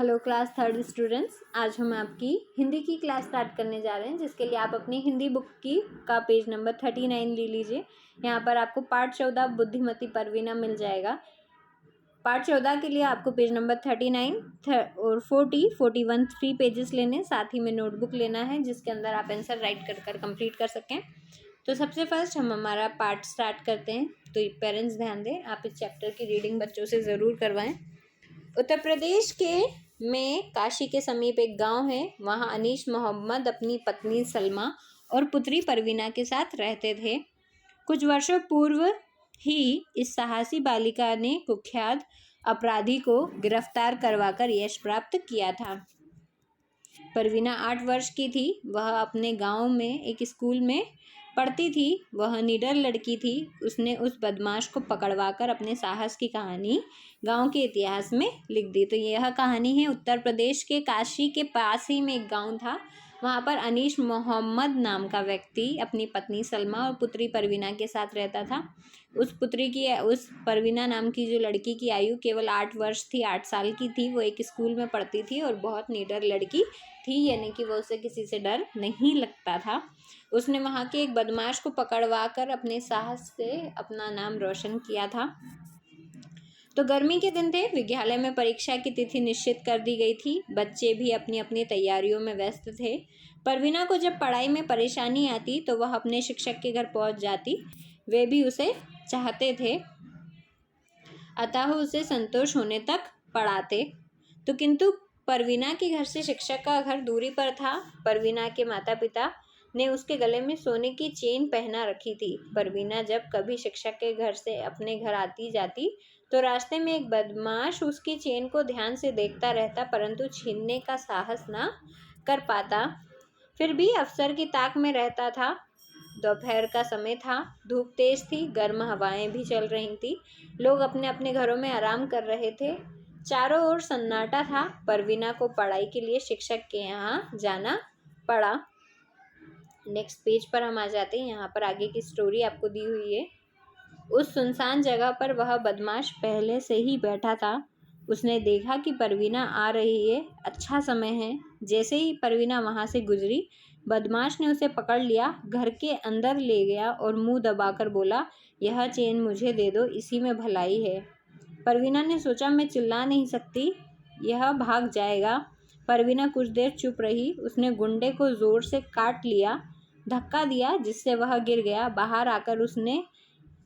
Hello class third students, आज हम आपकी हिंदी की क्लास स्टार्ट करने जा रहे हैं, जिसके लिए आप अपनी हिंदी बुक का पेज नंबर 39 ले लीजिए। यहाँ पर आपको पार्ट 14 बुद्धिमती परवीना मिल जाएगा। पार्ट 14 के लिए आपको पेज नंबर 39 और 41 3 पेजेस लेने, साथ ही में नोटबुक लेना है जिसके अंदर आप आंसर राइट कर कंप्लीट कर सकें। तो सबसे फर्स्ट हम हमारा पार्ट स्टार्ट करते हैं। तो पेरेंट्स ध्यान दें, आप इस चैप्टर की रीडिंग बच्चों से ज़रूर करवाएं। उत्तर प्रदेश में काशी के समीप एक गांव है। वहां अनीस मोहम्मद अपनी पत्नी सलमा और पुत्री परवीना के साथ रहते थे। कुछ वर्षों पूर्व ही इस साहसी बालिका ने कुख्यात अपराधी को गिरफ्तार करवाकर यश प्राप्त किया था। परवीना 8 वर्ष की थी। वह अपने गांव में एक स्कूल में पढ़ती थी। वह निडर लड़की थी। उसने उस बदमाश को पकड़वाकर अपने साहस की कहानी गांव के इतिहास में लिख दी। तो यह कहानी है उत्तर प्रदेश के काशी के पास ही में एक गांव था। वहाँ पर अनीस मोहम्मद नाम का व्यक्ति अपनी पत्नी सलमा और पुत्री परवीना के साथ रहता था। उस परवीना नाम की जो लड़की की आयु केवल 8 वर्ष थी, 8 साल की थी। वो एक स्कूल में पढ़ती थी और बहुत निडर लड़की थी, यानी कि वो उसे किसी से डर नहीं लगता था। उसने वहाँ के एक बदमाश को पकड़वा कर अपने साहस से अपना नाम रोशन किया था। तो गर्मी के दिन थे। विद्यालय में परीक्षा की तिथि निश्चित कर दी गई थी। बच्चे भी अपनी अपनी तैयारियों में व्यस्त थे। परवीना को जब पढ़ाई में परेशानी आती तो वह अपने शिक्षक के घर पहुंच जाती। वे भी उसे चाहते थे, अतः उसे संतोष होने तक पढ़ाते। तो किंतु परवीना के घर से शिक्षक का घर दूरी पर था। परवीना के माता पिता ने उसके गले में सोने की चेन पहना रखी थी। परवीना जब कभी शिक्षक के घर से अपने घर आती जाती तो रास्ते में एक बदमाश उसकी चेन को ध्यान से देखता रहता, परंतु छीनने का साहस ना कर पाता। फिर भी अफसर की ताक में रहता था। दोपहर का समय था। धूप तेज थी, गर्म हवाएं भी चल रही थी। लोग अपने अपने घरों में आराम कर रहे थे। चारों ओर सन्नाटा था। परवीना को पढ़ाई के लिए शिक्षक के यहाँ जाना पड़ा। नेक्स्ट पेज पर हम आ जाते हैं। यहाँ पर आगे की स्टोरी आपको दी हुई है। उस सुनसान जगह पर वह बदमाश पहले से ही बैठा था। उसने देखा कि परवीना आ रही है। अच्छा समय है। जैसे ही परवीना वहां से गुजरी, बदमाश ने उसे पकड़ लिया, घर के अंदर ले गया और मुंह दबाकर बोला, यह चेन मुझे दे दो, इसी में भलाई है। परवीना ने सोचा, मैं चिल्ला नहीं सकती, यह भाग जाएगा। परवीना कुछ देर चुप रही। उसने गुंडे को जोर से काट लिया, धक्का दिया जिससे वह गिर गया। बाहर आकर उसने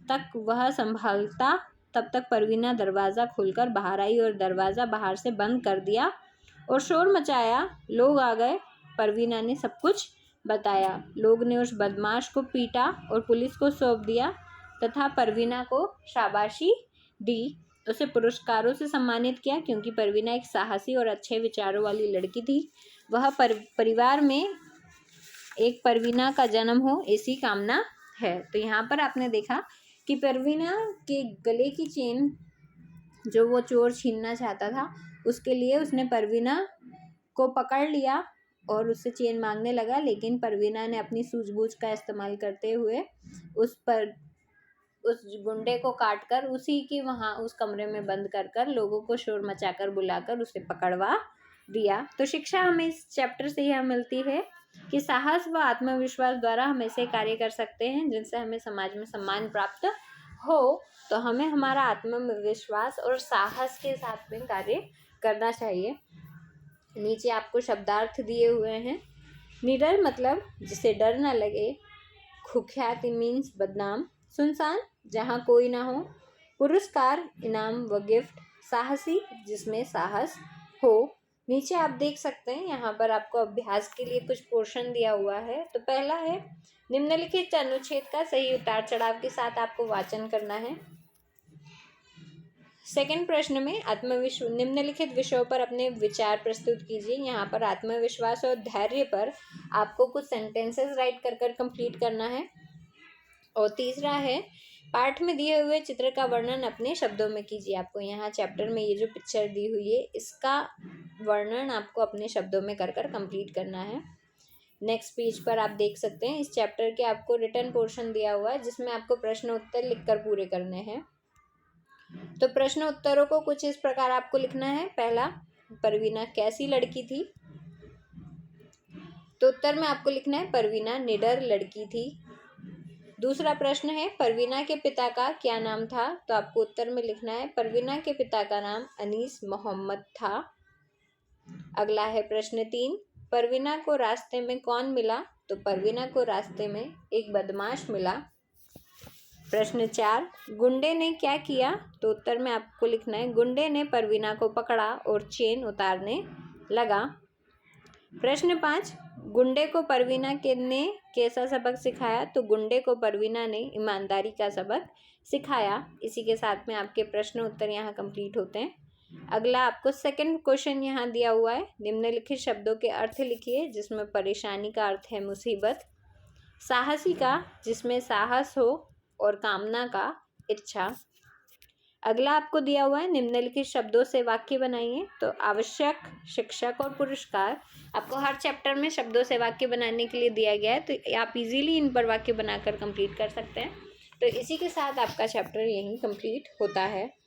तक वह संभालता, तब तक परवीना दरवाज़ा खोलकर बाहर आई और दरवाज़ा बाहर से बंद कर दिया और शोर मचाया। लोग आ गए। परवीना ने सब कुछ बताया। लोग ने उस बदमाश को पीटा और पुलिस को सौंप दिया तथा परवीना को शाबाशी दी। उसे पुरस्कारों से सम्मानित किया, क्योंकि परवीना एक साहसी और अच्छे विचारों वाली लड़की थी। वह परिवार में एक परवीना का जन्म हो, ऐसी कामना है। तो यहाँ पर आपने देखा कि परवीना के गले की चेन जो वो चोर छीनना चाहता था, उसके लिए उसने परवीना को पकड़ लिया और उससे चेन मांगने लगा, लेकिन परवीना ने अपनी सूझबूझ का इस्तेमाल करते हुए उस गुंडे को काटकर उसी के वहाँ उस कमरे में बंद कर लोगों को शोर मचाकर बुलाकर उसे पकड़वा दिया। तो शिक्षा हमें इस चैप्टर से यह मिलती है कि साहस व आत्मविश्वास द्वारा हम ऐसे कार्य कर सकते हैं जिनसे हमें समाज में सम्मान प्राप्त हो। तो हमें हमारा आत्मविश्वास और साहस के साथ में कार्य करना चाहिए। नीचे आपको शब्दार्थ दिए हुए हैं। निडर मतलब जिसे डर न लगे। कुख्यात मीन्स बदनाम। सुनसान जहाँ कोई ना हो। पुरस्कार इनाम व गिफ्ट। साहसी जिसमें साहस हो। नीचे आप देख सकते हैं, यहाँ पर आपको अभ्यास के लिए कुछ पोर्शन दिया हुआ है। तो पहला है, निम्नलिखित अनुच्छेद का सही उतार चढ़ाव के साथ आपको वाचन करना है। सेकंड प्रश्न में निम्नलिखित विषयों पर अपने विचार प्रस्तुत कीजिए। यहाँ पर आत्मविश्वास और धैर्य पर आपको कुछ सेंटेंसेस राइट कर कंप्लीट करना है। और तीसरा है, पाठ में दिए हुए चित्र का वर्णन अपने शब्दों में कीजिए। आपको यहाँ चैप्टर में ये जो पिक्चर दी हुई है, इसका वर्णन आपको अपने शब्दों में कर कंप्लीट करना है। नेक्स्ट पेज पर आप देख सकते हैं, इस चैप्टर के आपको रिटन पोर्शन दिया हुआ है, जिसमें आपको प्रश्न उत्तर लिखकर पूरे करने हैं। तो प्रश्न उत्तरों को कुछ इस प्रकार आपको लिखना है। पहला, परवीना कैसी लड़की थी? तो उत्तर में आपको लिखना है परवीना निडर लड़की थी। दूसरा प्रश्न है परवीना के पिता का क्या नाम था? तो आपको उत्तर में लिखना है परवीना के पिता का नाम अनीस मोहम्मद था। अगला है प्रश्न 3, परवीना को रास्ते में कौन मिला? तो परवीना को रास्ते में एक बदमाश मिला। प्रश्न 4, गुंडे ने क्या किया? तो उत्तर में आपको लिखना है गुंडे ने परवीना को पकड़ा और चेन उतारने लगा। प्रश्न 5, गुंडे को परवीना ने कैसा सबक सिखाया? तो गुंडे को परवीना ने ईमानदारी का सबक सिखाया। इसी के साथ में आपके प्रश्न उत्तर यहाँ कंप्लीट होते हैं। अगला आपको सेकंड क्वेश्चन यहाँ दिया हुआ है, निम्नलिखित शब्दों के अर्थ लिखिए, जिसमें परेशानी का अर्थ है मुसीबत, साहसी का जिसमें साहस हो और कामना का इच्छा। अगला आपको दिया हुआ है निम्नलिखित शब्दों से वाक्य बनाइए। तो आवश्यक, शिक्षक और पुरस्कार। आपको हर चैप्टर में शब्दों से वाक्य बनाने के लिए दिया गया है, तो आप इजीली इन पर वाक्य बनाकर कंप्लीट कर सकते हैं। तो इसी के साथ आपका चैप्टर यहीं कंप्लीट होता है।